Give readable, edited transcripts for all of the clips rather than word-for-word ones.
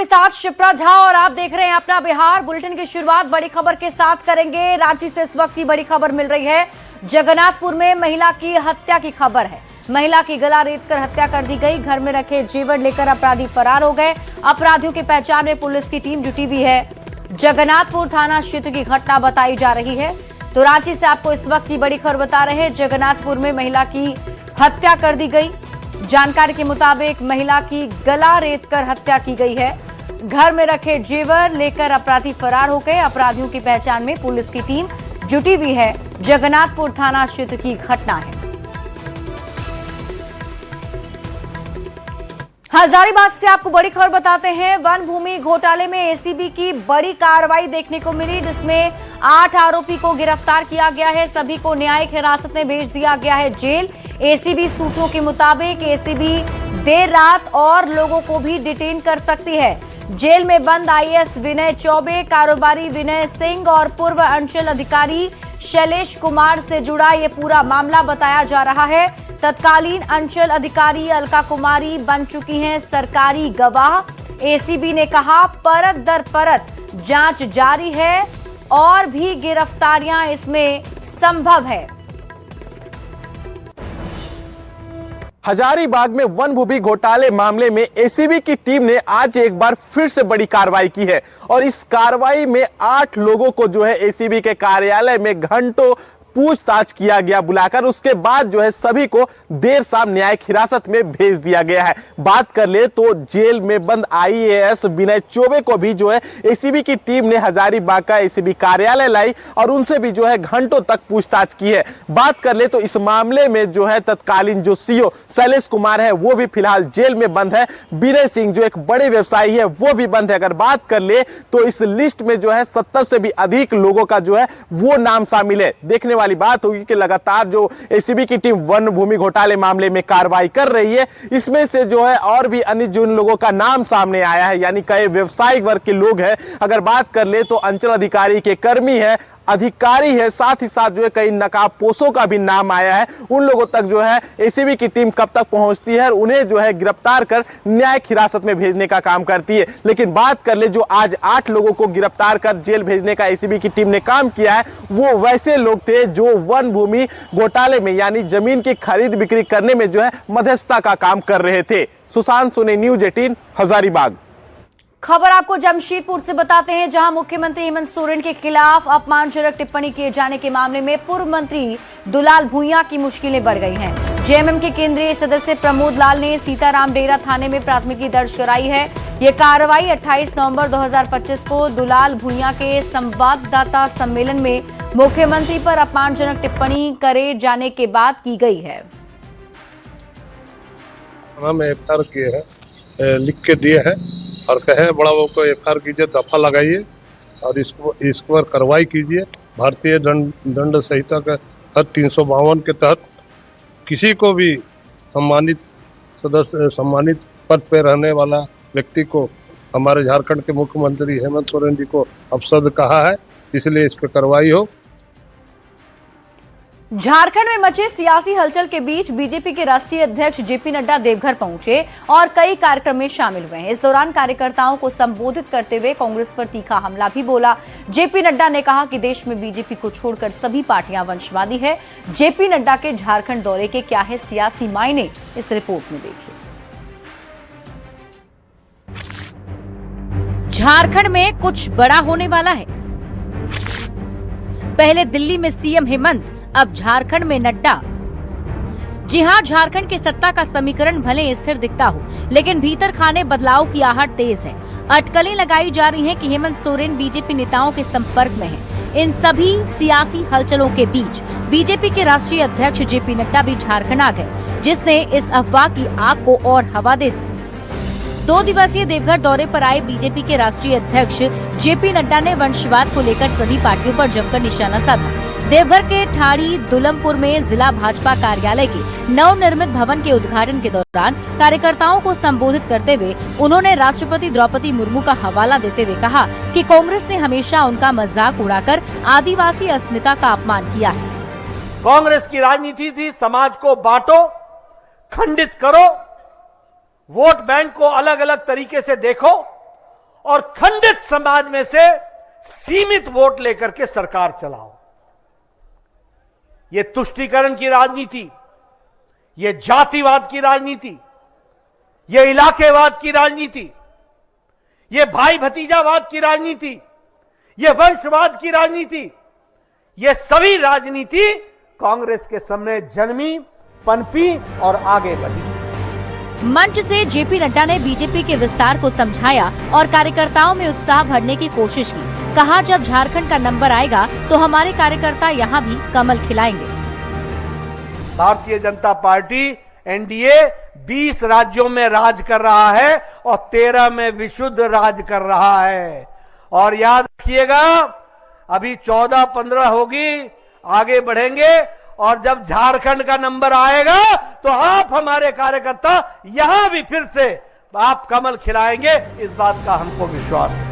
के साथ शिप्रा झा और आप देख रहे हैं अपना बिहार। बुलेटिन की शुरुआत बड़ी खबर के साथ करेंगे। रांची से इस वक्त की बड़ी खबर मिल रही है। जगन्नाथपुर में महिला की हत्या की खबर है। महिला की गला रेतकर हत्या कर दी गई। घर में रखे जेवर लेकर अपराधी फरार हो गए। अपराधियों की पहचान में पुलिस की टीम जुटी हुई है। जगन्नाथपुर थाना क्षेत्र की घटना बताई जा रही है। तो रांची से आपको इस वक्त की बड़ी खबर बता रहे हैं। जगन्नाथपुर में महिला की हत्या कर दी गई। जानकारी के मुताबिक महिला की गला रेतकर हत्या की गई है। घर में रखे जेवर लेकर अपराधी फरार हो गए। अपराधियों की पहचान में पुलिस की टीम जुटी हुई है। जगन्नाथपुर थाना क्षेत्र की घटना है। हजारीबाग से आपको बड़ी खबर बताते हैं। वन भूमि घोटाले में एसीबी की बड़ी कार्रवाई देखने को मिली, जिसमें 8 आरोपी को गिरफ्तार किया गया है। सभी को न्यायिक हिरासत में भेज दिया गया है जेल। एसीबी सूत्रों के मुताबिक एसीबी देर रात और लोगों को भी डिटेन कर सकती है। जेल में बंद आईएएस विनय चौबे, कारोबारी विनय सिंह और पूर्व अंचल अधिकारी शैलेश कुमार से जुड़ा ये पूरा मामला बताया जा रहा है। तत्कालीन अंचल अधिकारी अलका कुमारी बन चुकी हैं सरकारी गवाह। एसीबी ने कहा परत दर परत जांच जारी है और भी गिरफ्तारियां इसमें संभव है। हजारीबाग में वन भूमि घोटाले मामले में एसीबी की टीम ने आज एक बार फिर से बड़ी कार्रवाई की है और इस कार्रवाई में 8 लोगों को जो है एसीबी के कार्यालय में घंटों पूछताछ किया गया बुलाकर। उसके बाद जो है सभी को देर शाम न्यायिक हिरासत में भेज दिया गया है। बात कर ले तो जेल में बंद आईएएस विनय चौबे को भी जो है एसीबी की टीम ने हजारीबाग का एसीबी कार्यालय लाई और उनसे भी जो है घंटों तक पूछताछ की है। बात कर ले तो इस मामले में जो है तत्कालीन जो सीओ शैलेश कुमार है वो भी फिलहाल जेल में बंद है। विनय सिंह जो एक बड़े व्यवसायी है वो भी बंद है। अगर बात कर ले तो इस लिस्ट में जो है 70 से भी अधिक लोगों का जो है वो नाम शामिल है। देखने वाली बात होगी कि लगातार जो एसीबी की टीम वन भूमि घोटाले मामले में कार्रवाई कर रही है, इसमें से जो है और भी अन्य जिन लोगों का नाम सामने आया है, यानी कई व्यवसायिक वर्ग के लोग हैं। अगर बात कर ले तो अंचल अधिकारी के कर्मी है, अधिकारी है, साथ ही साथ जो है कई नकाबपोशों का भी नाम आया है। उन लोगों तक जो है एसीबी की टीम कब तक पहुंचती है और उन्हें जो है गिरफ्तार कर न्यायिक हिरासत में भेजने का काम करती है। लेकिन बात कर ले जो आज 8 लोगों को गिरफ्तार कर जेल भेजने का एसीबी की टीम ने काम किया है, वो वैसे लोग थे जो वन भूमि घोटाले में यानी जमीन की खरीद बिक्री करने में जो है मध्यस्थता का काम कर रहे थे। सुशांत सोनी, न्यूज 18, हजारीबाग। खबर आपको जमशेदपुर से बताते हैं, जहां मुख्यमंत्री हेमंत सोरेन के खिलाफ अपमानजनक टिप्पणी किए जाने के मामले में पूर्व मंत्री दुलाल भुइयां की मुश्किलें बढ़ गई हैं। जेएमएम के केंद्रीय सदस्य प्रमोद लाल ने सीताराम डेरा थाने में प्राथमिकी दर्ज कराई है। ये कार्रवाई 28 नवंबर 2025 को दुलाल भुइयां के संवाददाता सम्मेलन में मुख्यमंत्री पर अपमानजनक टिप्पणी करे जाने के बाद की गई है। एफआईआर किए हैं, लिख के दिए हैं और कहे बड़ा वो को एफआईआर कीजिए, दफा लगाइए और इस पर कार्रवाई कीजिए। भारतीय दंड संहिता का 352 के तहत किसी को भी सम्मानित सदस्य, सम्मानित पद पर रहने वाला व्यक्ति को हमारे झारखंड के मुख्यमंत्री हेमंत सोरेन जी को अपशब्द कहा है, इसलिए इस पर कार्रवाई हो। झारखंड में मचे सियासी हलचल के बीच बीजेपी के राष्ट्रीय अध्यक्ष जेपी नड्डा देवघर पहुंचे और कई कार्यक्रम में शामिल हुए हैं। इस दौरान कार्यकर्ताओं को संबोधित करते हुए कांग्रेस पर तीखा हमला भी बोला। जेपी नड्डा ने कहा कि देश में बीजेपी को छोड़कर सभी पार्टियां वंशवादी है। जेपी नड्डा के झारखंड दौरे के क्या है सियासी मायने, इस रिपोर्ट में देखिए। झारखंड में कुछ बड़ा होने वाला है। पहले दिल्ली में सीएम हेमंत, अब झारखंड में नड्डा। जी हां, झारखंड के सत्ता का समीकरण भले स्थिर दिखता हो, लेकिन भीतर खाने बदलाव की आहट तेज है। अटकलें लगाई जा रही हैं कि हेमंत सोरेन बीजेपी नेताओं के संपर्क में हैं। इन सभी सियासी हलचलों के बीच बीजेपी के राष्ट्रीय अध्यक्ष जेपी नड्डा भी झारखंड आ गए, जिसने इस अफवाह की आग को और हवा दे दी। 2 दिवसीय देवघर दौरे पर आए बीजेपी के राष्ट्रीय अध्यक्ष जेपी नड्डा ने वंशवाद को लेकर सभी पार्टियों पर जमकर निशाना साधा। देवघर के ठाड़ी दुलमपुर में जिला भाजपा कार्यालय के नवनिर्मित भवन के उद्घाटन के दौरान कार्यकर्ताओं को संबोधित करते हुए उन्होंने राष्ट्रपति द्रौपदी मुर्मू का हवाला देते हुए कहा कि कांग्रेस ने हमेशा उनका मजाक उड़ाकर आदिवासी अस्मिता का अपमान किया है। कांग्रेस की राजनीति थी समाज को बांटो, खंडित करो, वोट बैंक को अलग अलग तरीके से देखो और खंडित समाज में से सीमित वोट लेकर के सरकार चलाओ। ये तुष्टीकरण की राजनीति, ये जातिवाद की राजनीति, ये इलाकेवाद की राजनीति, ये भाई भतीजावाद की राजनीति, ये वंशवाद की राजनीति, ये सभी राजनीति कांग्रेस के सामने जन्मी, पनपी और आगे बढ़ी। मंच से जेपी नड्डा ने बीजेपी के विस्तार को समझाया और कार्यकर्ताओं में उत्साह भरने की कोशिश की। कहा, जब झारखंड का नंबर आएगा तो हमारे कार्यकर्ता यहाँ भी कमल खिलाएंगे। भारतीय जनता पार्टी एनडीए 20 राज्यों में राज कर रहा है और 13 में विशुद्ध राज कर रहा है। और याद रखिएगा, अभी 14-15 होगी, आगे बढ़ेंगे और जब झारखंड का नंबर आएगा तो आप हमारे कार्यकर्ता यहां भी फिर से आप कमल खिलाएंगे, इस बात का हमको विश्वास है।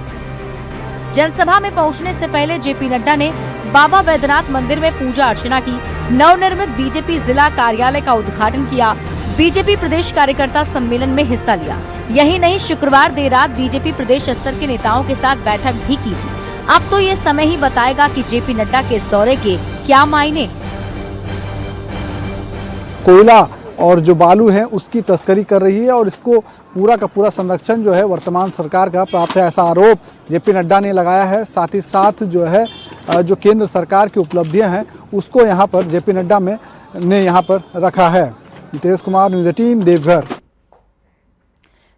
जनसभा में पहुंचने से पहले जेपी नड्डा ने बाबा वैद्यनाथ मंदिर में पूजा अर्चना की, नवनिर्मित बीजेपी जिला कार्यालय का उद्घाटन किया, बीजेपी प्रदेश कार्यकर्ता सम्मेलन में हिस्सा लिया। यही नहीं, शुक्रवार देर रात बीजेपी प्रदेश स्तर के नेताओं के साथ बैठक भी की थी। अब तो ये समय ही बताएगा कि जेपी नड्डा के इस दौरे के क्या मायने। कोयला और जो बालू है उसकी तस्करी कर रही है और इसको पूरा का पूरा संरक्षण जो है वर्तमान सरकार का प्राप्त है, ऐसा आरोप जेपी नड्डा ने लगाया है। साथ ही साथ जो है जो केंद्र सरकार की उपलब्धियां हैं उसको यहाँ पर जेपी नड्डा ने यहाँ पर रखा है। नितेश कुमार, न्यूज़ 18, देवघर।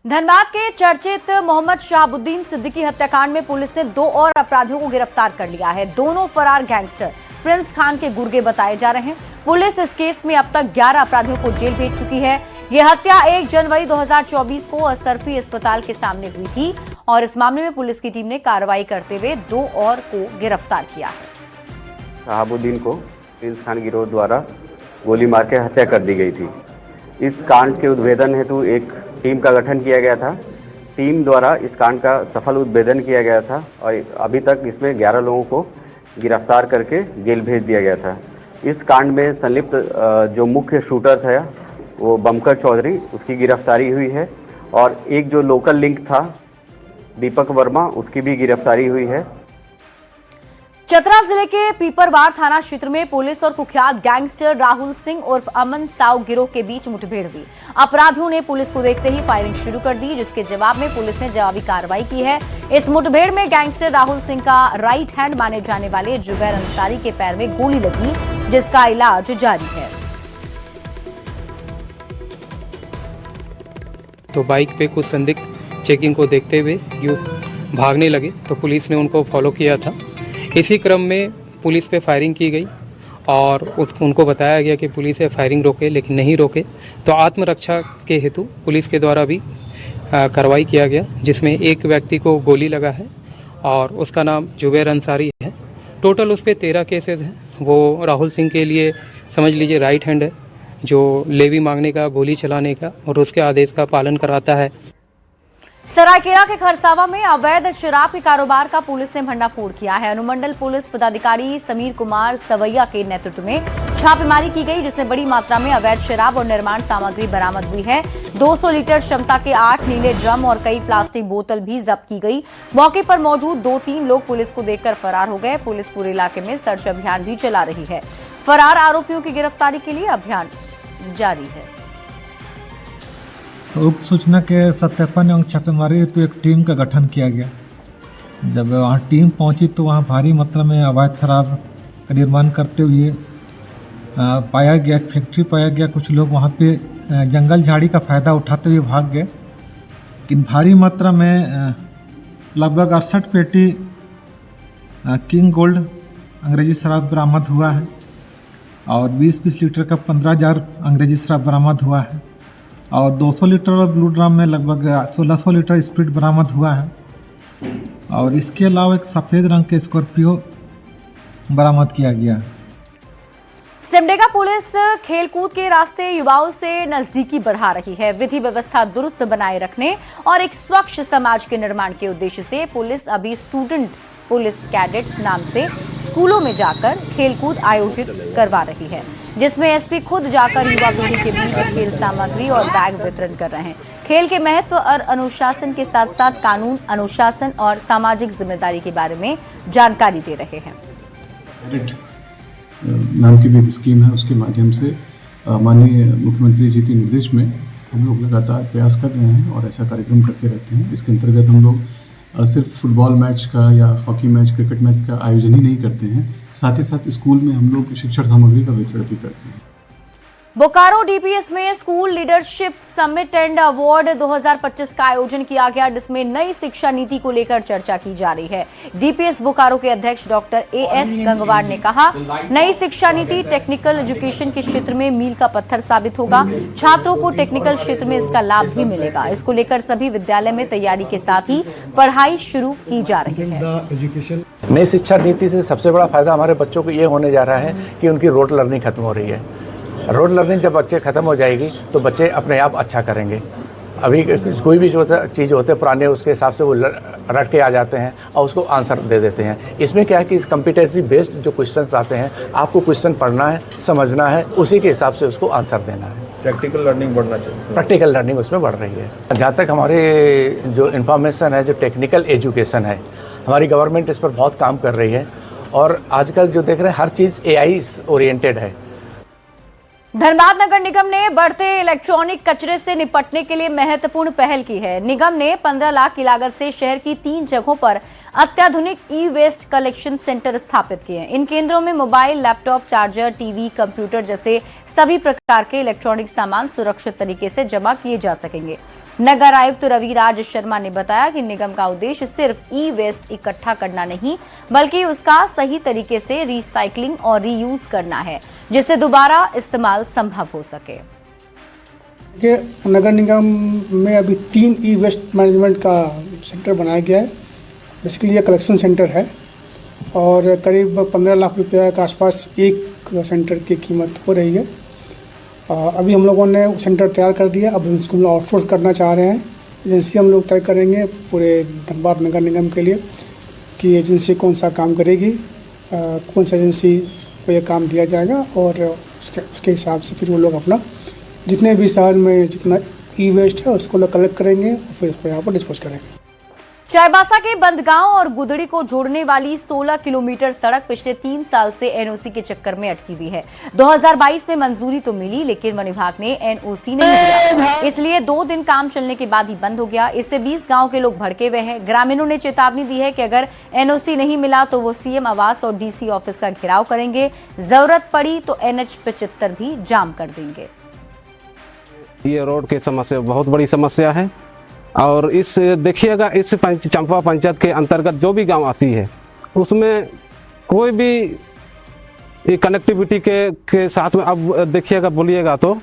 धनबाद के चर्चित मोहम्मद शहाबुद्दीन सिद्दीकी हत्याकांड में पुलिस ने 2 और अपराधियों को गिरफ्तार कर लिया है। दोनों फरार गैंगस्टर प्रिंस खान के गुर्गे बताए जा रहे हैं। पुलिस इस केस में अब तक 11 अपराधियों को जेल भेज चुकी है। यह हत्या 1 जनवरी 2024 को असरफी अस्पताल के सामने हुई थी और इस मामले में पुलिस की टीम ने कार्रवाई करते हुए 2 और को गिरफ्तार किया है। शहाबुद्दीन को प्रिंस खान गिरोह द्वारा गोली मार के हत्या कर दी गई थी। इस कांड के उद्भेदन हेतु एक टीम का गठन किया गया था। टीम द्वारा इस कांड का सफल उद्भेदन किया गया था और अभी तक इसमें 11 लोगों को गिरफ्तार करके जेल भेज दिया गया था। इस कांड में संलिप्त जो मुख्य शूटर था वो बमकर चौधरी, उसकी गिरफ्तारी हुई है और एक जो लोकल लिंक था दीपक वर्मा, उसकी भी गिरफ्तारी हुई है। चतरा जिले के पीपरवार थाना क्षेत्र में पुलिस और कुख्यात गैंगस्टर राहुल सिंह उर्फ अमन साव गिरोह के बीच मुठभेड़ हुई। अपराधियों ने पुलिस को देखते ही फायरिंग शुरू कर दी, जिसके जवाब में पुलिस ने जवाबी कार्रवाई की है। इस मुठभेड़ में गैंगस्टर राहुल सिंह का राइट हैंड माने जाने वाले जुबैर अंसारी के पैर में गोली लगी, जिसका इलाज जारी है। तो बाइक पे कुछ संदिग्ध चेकिंग को देखते हुए भागने लगे तो पुलिस ने उनको फॉलो किया था। इसी क्रम में पुलिस पे फायरिंग की गई और उनको बताया गया कि पुलिस से फायरिंग रोके, लेकिन नहीं रोके। तो आत्मरक्षा के हेतु पुलिस के द्वारा भी कार्रवाई किया गया, जिसमें एक व्यक्ति को गोली लगा है और उसका नाम जुबैर अंसारी है। टोटल उस पर 13 केसेस हैं। वो राहुल सिंह के लिए समझ लीजिए राइट हैंड है, जो लेवी मांगने का, गोली चलाने का और उसके आदेश का पालन कराता है। सरायकेला के खरसावा में अवैध शराब के कारोबार का पुलिस ने भंडाफोड़ किया है। अनुमंडल पुलिस पदाधिकारी समीर कुमार सवैया के नेतृत्व में छापेमारी की गई, जिसमें बड़ी मात्रा में अवैध शराब और निर्माण सामग्री बरामद हुई है। 200 लीटर क्षमता के 8 नीले ड्रम और कई प्लास्टिक बोतल भी जब्त की गई। मौके पर मौजूद 2-3 लोग पुलिस को देखकर फरार हो गए। पुलिस पूरे इलाके में सर्च अभियान भी चला रही है। फरार आरोपियों की गिरफ्तारी के लिए अभियान जारी है। तो उक्त सूचना के सत्यापन एवं छापेमारी हेतु एक टीम का गठन किया गया। जब वहाँ टीम पहुँची तो वहाँ भारी मात्रा में अवैध शराब का निर्माण करते हुए पाया गया, फैक्ट्री पाया गया। कुछ लोग वहाँ पे जंगल झाड़ी का फ़ायदा उठाते हुए भाग गए, लेकिन भारी मात्रा में लगभग 68 पेटी किंग गोल्ड अंग्रेजी शराब बरामद हुआ है और 20-20 लीटर का 15,000 अंग्रेजी शराब बरामद हुआ है और 200 लीटर ब्लू ड्राम में लगभग 1600 लीटर स्प्रिट बरामद हुआ है और इसके अलावा एक सफ़ेद रंग के स्कॉर्पियो बरामद किया गया। सिमडेगा पुलिस खेलकूद के रास्ते युवाओं से नजदीकी बढ़ा रही है। विधि व्यवस्था दुरुस्त बनाए रखने और एक स्वच्छ समाज के निर्माण के उद्देश्य से पुलिस अभी स्टूडेंट पुलिस कैडेट्स नाम से स्कूलों में जाकर खेलकूद आयोजित करवा रही है, जिसमें एसपी खुद जाकर युवा पीढ़ी के बीच खेल सामग्री और बैग वितरण कर रहे हैं। खेल के महत्व और अनुशासन के साथ साथ कानून, अनुशासन और सामाजिक जिम्मेदारी के बारे में जानकारी दे रहे हैं। नाम की भी एक स्कीम है, उसके माध्यम से माननीय मुख्यमंत्री जी के निर्देश में हम लोग लगातार प्रयास कर रहे हैं और ऐसा कार्यक्रम करते रहते हैं। इसके अंतर्गत हम लोग सिर्फ फुटबॉल मैच का या हॉकी मैच, क्रिकेट मैच का आयोजन ही नहीं करते हैं, साथ ही साथ स्कूल में हम लोग शिक्षण सामग्री का वितरण भी करते हैं। बोकारो डीपीएस में school leadership summit and award 2025 का आयोजन किया गया, जिसमें नई शिक्षा नीति को लेकर चर्चा की जा रही है। डीपीएस बोकारो के अध्यक्ष डॉक्टर एएस गंगवार ने कहा, नई शिक्षा नीति टेक्निकल एजुकेशन के क्षेत्र में मील का पत्थर साबित होगा। छात्रों को टेक्निकल क्षेत्र में इसका लाभ भी मिलेगा। इसको लेकर सभी विद्यालय में तैयारी के साथ ही पढ़ाई शुरू की जा रही है। नई शिक्षा नीति से सबसे बड़ा फायदा हमारे बच्चों को ये होने जा रहा है कि उनकी रोड लर्निंग खत्म हो रही है। रोड लर्निंग जब बच्चे ख़त्म हो जाएगी तो बच्चे अपने आप अच्छा करेंगे। अभी कोई भी जो चीज़ होते हैं पुराने, उसके हिसाब से वो रट के आ जाते हैं और उसको आंसर दे देते हैं। इसमें क्या है कि कॉम्पिटेंसी बेस्ड जो क्वेश्चंस आते हैं, आपको क्वेश्चन पढ़ना है, समझना है, उसी के हिसाब से उसको आंसर देना है। प्रैक्टिकल लर्निंग बढ़ना चाहिए। प्रैक्टिकल लर्निंग उसमें बढ़ रही है। जहाँ तक हमारे जो इन्फॉर्मेशन है, जो टेक्निकल एजुकेशन है, हमारी गवर्नमेंट इस पर बहुत काम कर रही है और आजकल जो देख रहे हैं हर चीज़ AI ओरिएंटेड है। धनबाद नगर निगम ने बढ़ते इलेक्ट्रॉनिक कचरे से निपटने के लिए महत्वपूर्ण पहल की है। निगम ने 15 लाख की लागत से शहर की 3 जगहों पर अत्याधुनिक ई-वेस्ट कलेक्शन सेंटर स्थापित किए हैं। इन केंद्रों में mobile, laptop, charger, TV, computer जैसे सभी प्रकार के इलेक्ट्रॉनिक सामान सुरक्षित तरीके से जमा किए जा सकेंगे। नगर आयुक्त रविराज शर्मा ने बताया कि निगम का उद्देश्य सिर्फ ई-वेस्ट इकट्ठा करना नहीं, बल्कि उसका सही तरीके से रिसाइकलिंग और रीयूज करना है, जिससे दोबारा इस्तेमाल संभव हो सके। नगर निगम में अभी 3 ई-वेस्ट मैनेजमेंट का सेंटर बनाया गया है। बेसिकली ये कलेक्शन सेंटर है और करीब 15 लाख रुपये के आसपास एक सेंटर की कीमत हो रही है। अभी हम लोगों ने सेंटर तैयार कर दिया, अब इसको हम लोग आउटसोर्स करना चाह रहे हैं। एजेंसी हम लोग तय करेंगे पूरे धनबाद नगर निगम के लिए कि एजेंसी कौन सा काम करेगी, कौन सा एजेंसी को ये काम दिया जाएगा और उसके हिसाब से फिर वो लोग अपना जितने भी शहर में जितना ई-वेस्ट है उसको लोग कलेक्ट करेंगे और फिर उसको यहाँ पर डिस्पोज करेंगे। चाईबासा के बंदगांव और गुदड़ी को जोड़ने वाली 16 किलोमीटर सड़क पिछले 3 साल से एनओसी के चक्कर में अटकी हुई है। 2022 में मंजूरी तो मिली, लेकिन वन विभाग ने एनओसी नहीं दिया, इसलिए 2 दिन काम चलने के बाद ही बंद हो गया। इससे 20 गांव के लोग भड़के हुए हैं। ग्रामीणों ने चेतावनी दी है कि अगर एनओसी नहीं मिला तो वो सीएम आवास और डीसी ऑफिस का घेराव करेंगे। जरूरत पड़ी तो NH 75 भी जाम कर देंगे। ये रोड की समस्या बहुत बड़ी समस्या है और इस देखिएगा इस चंपा पंचायत के अंतर्गत जो भी गांव आती है उसमें कोई भी कनेक्टिविटी के साथ में अब देखिएगा बोलिएगा तो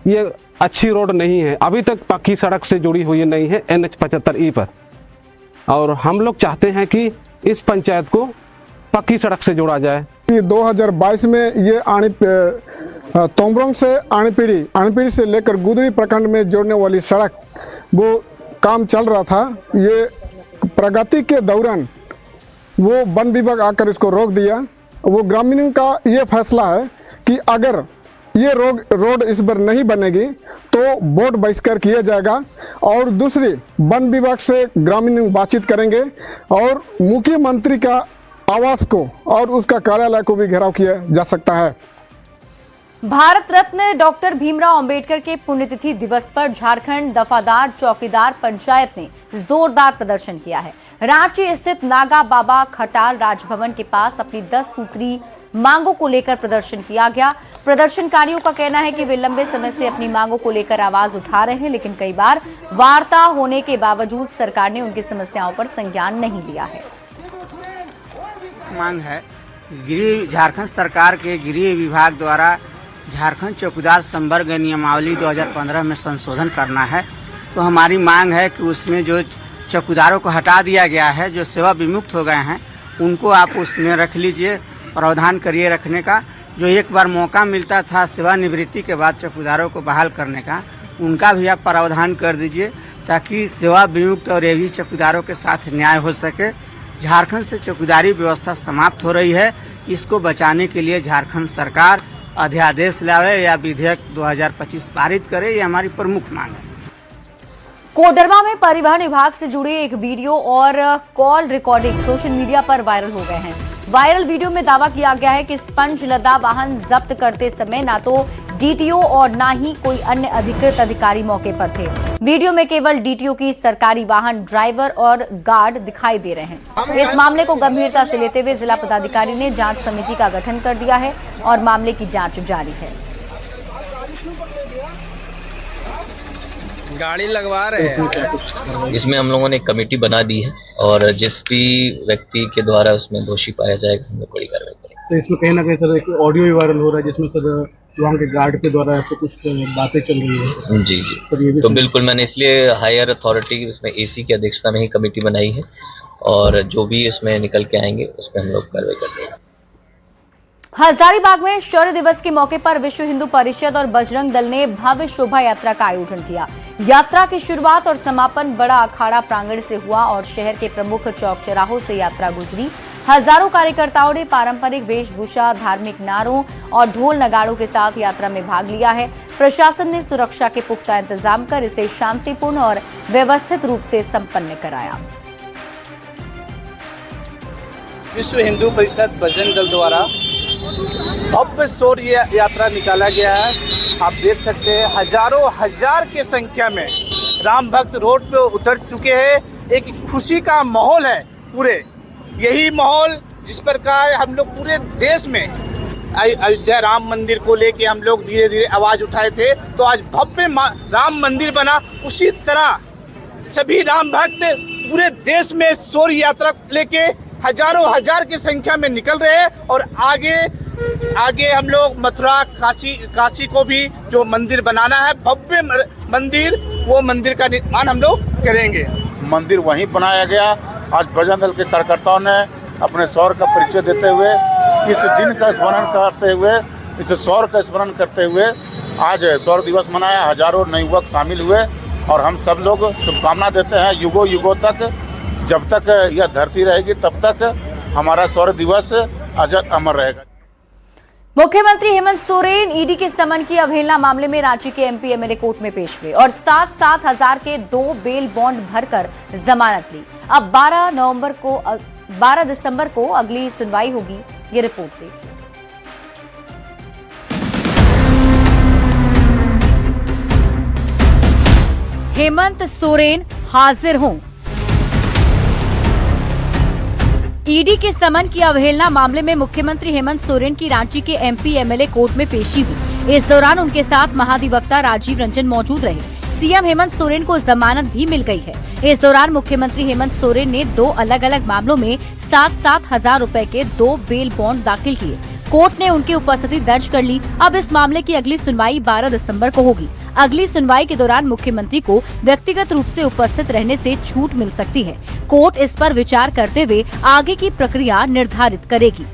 ये अच्छी रोड नहीं है, अभी तक पक्की सड़क से जुड़ी हुई नहीं है NH 75E पर। और हम लोग चाहते हैं कि इस पंचायत को पक्की सड़क से जोड़ा जाए। 2022 में ये तोमरोंग से आणीपीड़ी से लेकर गुदड़ी प्रखंड में जोड़ने वाली सड़क वो काम चल रहा था। ये प्रगति के दौरान वो वन विभाग आकर इसको रोक दिया। वो ग्रामीणों का ये फैसला है कि अगर ये रोड इस बार नहीं बनेगी तो वोट बहिष्कार किया जाएगा और दूसरी वन विभाग से ग्रामीण बातचीत करेंगे और मुख्यमंत्री का आवास को और उसका कार्यालय को भी घेराव किया जा सकता है। भारत रत्न डॉक्टर भीमराव अंबेडकर के पुण्यतिथि दिवस पर झारखंड दफादार चौकीदार पंचायत ने जोरदार प्रदर्शन किया है। रांची स्थित नागा बाबा खटाल राजभवन के पास अपनी 10 सूत्री मांगों को लेकर प्रदर्शन किया गया। प्रदर्शनकारियों का कहना है कि वे लंबे समय से अपनी मांगों को लेकर आवाज उठा रहे हैं, लेकिन कई बार वार्ता होने के बावजूद सरकार ने उनकी समस्याओं पर संज्ञान नहीं लिया है। मांग है गृह झारखंड सरकार के गृह विभाग द्वारा झारखंड चौकीदार संवर्ग नियमावली 2015 में संशोधन करना है। तो हमारी मांग है कि उसमें जो चौकीदारों को हटा दिया गया है, जो सेवा विमुक्त हो गए हैं, उनको आप उसमें रख लीजिए, प्रावधान करिए रखने का। जो एक बार मौका मिलता था सेवानिवृत्ति के बाद चौकीदारों को बहाल करने का, उनका भी आप प्रावधान कर दीजिए ताकि सेवा विमुक्त और एवी चौकीदारों के साथ न्याय हो सके। झारखंड से चौकीदारी व्यवस्था समाप्त हो रही है, इसको बचाने के लिए झारखंड सरकार अध्यादेश लावे या विधेयक 2025 पारित करे, ये हमारी प्रमुख मांग है। कोडरमा में परिवहन विभाग से जुड़े एक वीडियो और कॉल रिकॉर्डिंग सोशल मीडिया पर वायरल हो गए हैं। वायरल वीडियो में दावा किया गया है कि स्पंज लदा वाहन जब्त करते समय ना तो डीटीओ और ना ही कोई अन्य अधिकृत अधिकारी मौके पर थे। वीडियो में केवल डीटीओ की सरकारी वाहन ड्राइवर और गार्ड दिखाई दे रहे हैं। इस मामले को गंभीरता से लेते हुए जिला पदाधिकारी ने जांच समिति का गठन कर दिया है और मामले की जांच जारी है। गाड़ी लगवा रहे हैं। इसमें हम लोगों ने एक कमेटी बना दी है और जिस भी व्यक्ति के द्वारा उसमें दोषी पाया जाएगा हम लोग बड़ी कार्रवाई करेंगे। तो इसमें कहीं ना कहीं सर एक ऑडियो भी वायरल हो रहा है जिसमें सर वहाँ के गार्ड के द्वारा ऐसे कुछ बातें चल रही है। जी जी, तो बिल्कुल मैंने इसलिए हायर अथॉरिटी उसमें एसी की अध्यक्षता में ही कमेटी बनाई है और जो भी इसमें निकल के आएंगे उसमें हम लोग कार्रवाई करेंगे। हजारीबाग में शौर्य दिवस के मौके पर विश्व हिंदू परिषद और बजरंग दल ने भव्य शोभा यात्रा का आयोजन किया। यात्रा की शुरुआत और समापन बड़ा अखाड़ा प्रांगण से हुआ और शहर के प्रमुख चौक चौराहों से यात्रा गुजरी। हजारों कार्यकर्ताओं ने पारंपरिक वेशभूषा, धार्मिक नारों और ढोल नगाड़ों के साथ यात्रा में भाग लिया है। प्रशासन ने सुरक्षा के पुख्ता इंतजाम कर इसे शांतिपूर्ण और व्यवस्थित रूप से संपन्न कराया। विश्व हिंदू परिषद बजरंग दल द्वारा भव्य शौर्य यात्रा निकाला गया है। आप देख सकते हैं हजारों हजार की संख्या में राम भक्त रोड पे उतर चुके हैं। एक खुशी का माहौल है पूरे, यही माहौल जिस प्रकार हम लोग पूरे देश में अयोध्या राम मंदिर को लेके हम लोग धीरे धीरे आवाज उठाए थे, तो आज भव्य राम मंदिर बना। उसी तरह सभी राम भक्त पूरे देश में शौर्य यात्रा लेके हजारों हजार की संख्या में निकल रहे हैं और आगे हम लोग मथुरा काशी को भी जो मंदिर बनाना है भव्य मंदिर, वो मंदिर का निर्माण हम लोग करेंगे। मंदिर वहीं बनाया गया। आज बजरंग दल के कार्यकर्ताओं ने अपने शौर्य का परिचय देते हुए इस दिन का स्मरण करते हुए, इस शौर्य का स्मरण करते हुए आज शौर्य दिवस मनाया। हजारों नवयुवक शामिल हुए और हम सब लोग शुभकामना देते हैं युगों युगों तक, जब तक यह धरती रहेगी तब तक हमारा शौर्य दिवस अजर अमर रहेगा। मुख्यमंत्री हेमंत सोरेन ईडी के समन की अवहेलना मामले में रांची के एमपी एमएलए कोर्ट में पेश हुए और 7-7 हजार के 2 बेल बॉन्ड भरकर जमानत ली। अब 12 दिसंबर को अगली सुनवाई होगी। ये रिपोर्ट देखिए। हेमंत सोरेन हाजिर हों। ईडी के समन की अवहेलना मामले में मुख्यमंत्री हेमंत सोरेन की रांची के एमपी एमएलए कोर्ट में पेशी हुई। इस दौरान उनके साथ महाधिवक्ता राजीव रंजन मौजूद रहे। सीएम हेमंत सोरेन को जमानत भी मिल गई है। इस दौरान मुख्यमंत्री हेमंत सोरेन ने 2 अलग-अलग मामलों में 7-7 हजार रुपए के 2 बेल बॉन्ड दाखिल किए। कोर्ट ने उनकी उपस्थिति दर्ज कर ली। अब इस मामले की अगली सुनवाई 12 दिसंबर को होगी। अगली सुनवाई के दौरान मुख्यमंत्री को व्यक्तिगत रूप से उपस्थित रहने से छूट मिल सकती है। कोर्ट इस पर विचार करते हुए आगे की प्रक्रिया निर्धारित करेगी।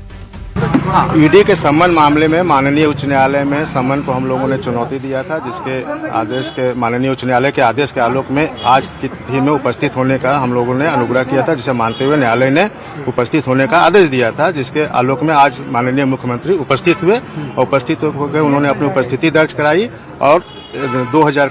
ईडी के समन मामले में माननीय उच्च न्यायालय में समन को हम लोगों ने चुनौती दिया था, जिसके आदेश के माननीय उच्च न्यायालय के आदेश के आलोक में आज की तिथि में उपस्थित होने का हम लोगों ने अनुग्रह किया था, जिसे मानते हुए न्यायालय ने उपस्थित होने का आदेश दिया था, जिसके आलोक में आज माननीय मुख्यमंत्री उपस्थित हुए और उपस्थित होकर उन्होंने अपनी उपस्थिति दर्ज कराई और 7,000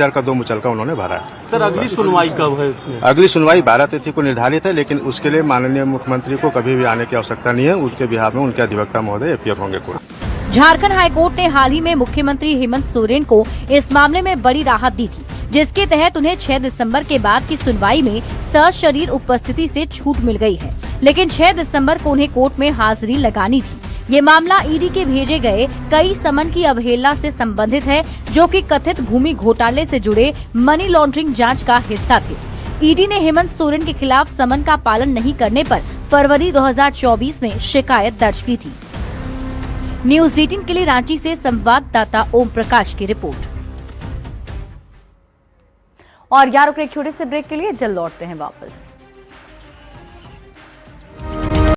का 2 मुचलका उन्होंने भरा। सर अगली सुनवाई कब है इसमें? अगली सुनवाई 12 तिथि को निर्धारित है, लेकिन उसके लिए माननीय मुख्यमंत्री को कभी भी आने की आवश्यकता नहीं है। उनके बिहाफ में उनके अधिवक्ता महोदय अपीयर होंगे कोर्ट। झारखंड हाईकोर्ट ने हाल ही में मुख्यमंत्री हेमंत सोरेन को इस मामले में बड़ी राहत दी थी, जिसके तहत उन्हें 6 दिसंबर के बाद की सुनवाई में सशरीर उपस्थिति से छूट मिल गई है। लेकिन 6 दिसंबर को उन्हें कोर्ट में हाजिरी लगानी थी। ये मामला ईडी के भेजे गए कई समन की अवहेलना से संबंधित है, जो कि कथित भूमि घोटाले से जुड़े मनी लॉन्ड्रिंग जांच का हिस्सा थे। ईडी ने हेमंत सोरेन के खिलाफ समन का पालन नहीं करने पर फरवरी 2024 में शिकायत दर्ज की थी। न्यूज़ 18 के लिए रांची से संवाददाता ओम प्रकाश की रिपोर्ट। और यार एक छोटे से ब्रेक के लिए जल्द लौटते हैं वापस।